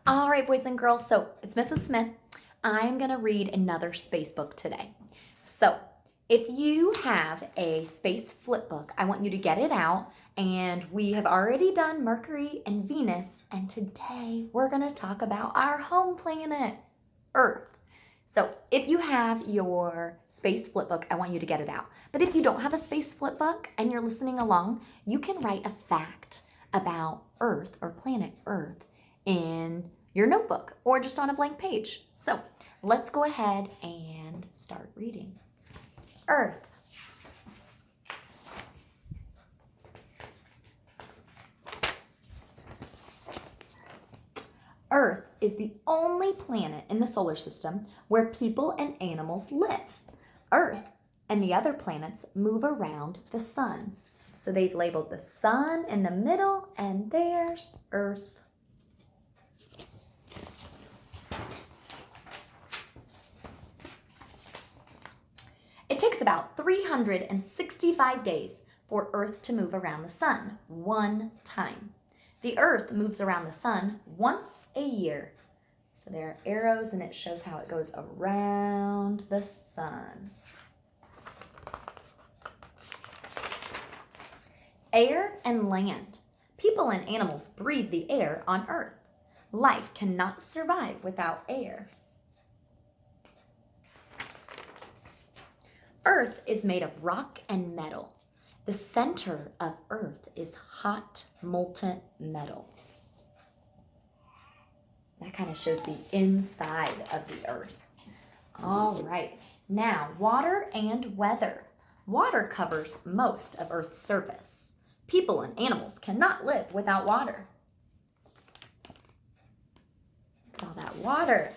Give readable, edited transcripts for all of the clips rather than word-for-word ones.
All right, boys and girls, so it's Mrs. Smith. I'm going to read another space book today. So if you have a space flip book, I want you to get it out. And we have already done Mercury and Venus, and today we're going to talk about our home planet, Earth. So if you have your space flip book, I want you to get it out. But if you don't have a space flip book and you're listening along, you can write a fact about Earth or planet Earth in your notebook or just on a blank page. So let's go ahead and start reading. Earth. Earth is the only planet in the solar system where people and animals live. Earth and the other planets move around the sun. So they've labeled the sun in the middle, and there's Earth. It takes about 365 days for Earth to move around the sun one time. The Earth moves around the sun once a year. So there are arrows and it shows how it goes around the sun. Air and land. People and animals breathe the air on Earth. Life cannot survive without air. Earth is made of rock and metal. The center of Earth is hot, molten metal. That kind of shows the inside of the Earth. All right, now water and weather. Water covers most of Earth's surface. People and animals cannot live without water. Look at all that water.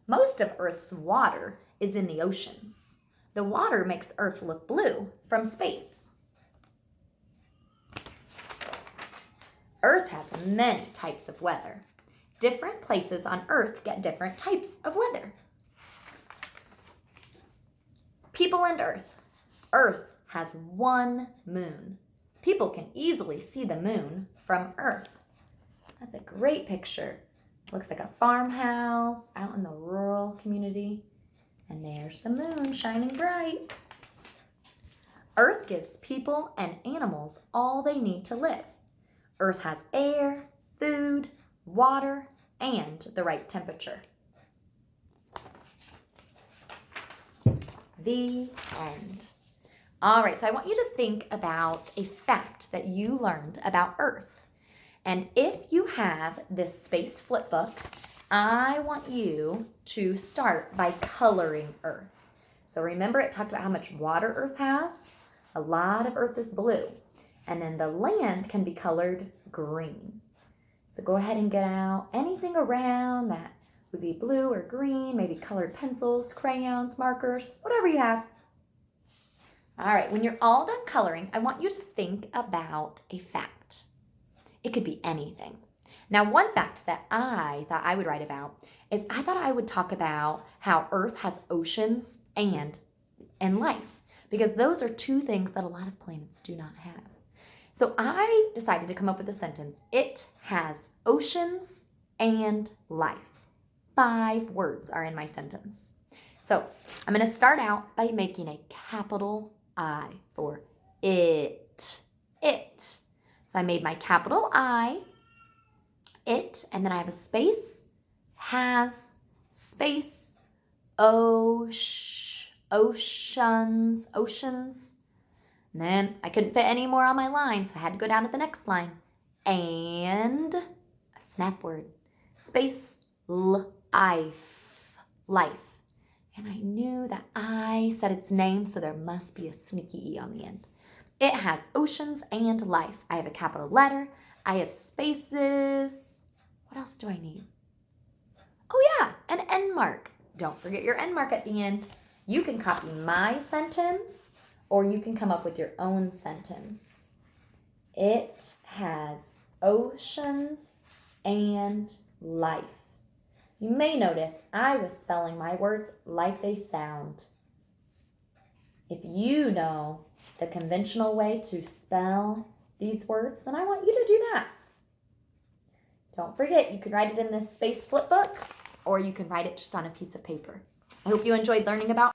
Most of Earth's water is in the oceans. The water makes Earth look blue from space. Earth has many types of weather. Different places on Earth get different types of weather. People and Earth. Earth has one moon. People can easily see the moon from Earth. That's a great picture. Looks like a farmhouse out in the rural community. And there's the moon shining bright. Earth gives people and animals all they need to live. Earth has air, food, water, and the right temperature. The end. All right, so I want you to think about a fact that you learned about Earth. And if you have this space flip book, I want you to start by coloring Earth. So remember it talked about how much water Earth has? A lot of Earth is blue. And then the land can be colored green. So go ahead and get out anything around that would be blue or green, maybe colored pencils, crayons, markers, whatever you have. All right, when you're all done coloring, I want you to think about a fact. It could be anything. Now, one fact that I thought I would write about is I thought I would talk about how Earth has oceans and life, because those are two things that a lot of planets do not have. So I decided to come up with a sentence. It has oceans and life. 5 words are in my sentence. So I'm going to start out by making a capital I for it. It. So I made my capital I, it, and then I have a space, has, space, oceans. And then I couldn't fit any more on my line, so I had to go down to the next line. And a snap word. Space, life. Life. And I knew that I said its name, so there must be a sneaky E on the end. It has oceans and life. I have a capital letter. I have spaces. What else do I need? Oh yeah, an end mark. Don't forget your end mark at the end. You can copy my sentence or you can come up with your own sentence. It has oceans and life. You may notice I was spelling my words like they sound. If you know the conventional way to spell these words, then I want you to do that. Don't forget, you can write it in this space flip book, or you can write it just on a piece of paper. I hope you enjoyed learning about